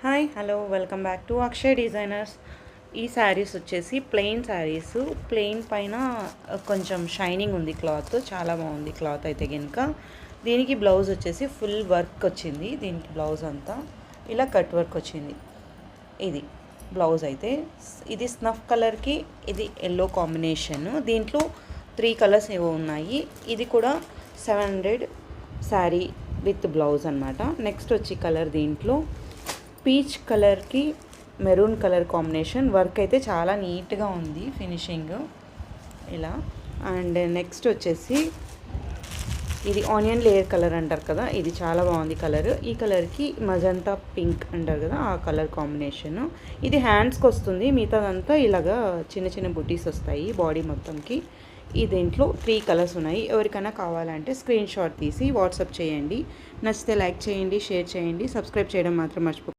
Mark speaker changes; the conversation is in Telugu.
Speaker 1: Hi hello welcome back to Akshay designers. ఈ శారీస్ వచ్చేసి ప్లెయిన్ శారీస్, ప్లెయిన్ పైన కొంచెం షైనింగ్ ఉంది క్లాత్, చాలా బాగుంది క్లాత్ అయితే కనుక. దీనికి బ్లౌజ్ వచ్చేసి ఫుల్ వర్క్ వచ్చింది. దీనికి బ్లౌజ్ అంతా ఇలా కట్ వర్క్ వచ్చింది. ఇది బ్లౌజ్ అయితే ఇది స్నఫ్ కలర్కి ఇది ఎల్లో కాంబినేషన్. దీంట్లో 3 కలర్స్ ఏవో ఉన్నాయి. ఇది కూడా 700 శారీ విత్ బ్లౌజ్ అనమాట. నెక్స్ట్ వచ్చి కలర్ దీంట్లో పీచ్ కలర్కి మెరూన్ కలర్ కాంబినేషన్. వర్క్ అయితే చాలా నీట్గా ఉంది ఫినిషింగ్ ఇలా. అండ్ నెక్స్ట్ వచ్చేసి ఇది ఆనియన్ లేయర్ కలర్ అంటారు కదా, ఇది చాలా బాగుంది కలర్. ఈ కలర్కి మజంతా పింక్ అంటారు కదా, ఆ కలర్ కాంబినేషన్. ఇది హ్యాండ్స్కి వస్తుంది, మిగతాదంతా ఇలాగా చిన్న చిన్న బుటీస్ వస్తాయి బాడీ మొత్తంకి. ఈ దీంట్లో 3 కలర్స్ ఉన్నాయి. ఎవరికైనా కావాలంటే స్క్రీన్ షాట్ తీసి వాట్సాప్ చేయండి. నచ్చితే లైక్ చేయండి, షేర్ చేయండి, సబ్స్క్రైబ్ చేయడం మాత్రం మర్చిపోకండి.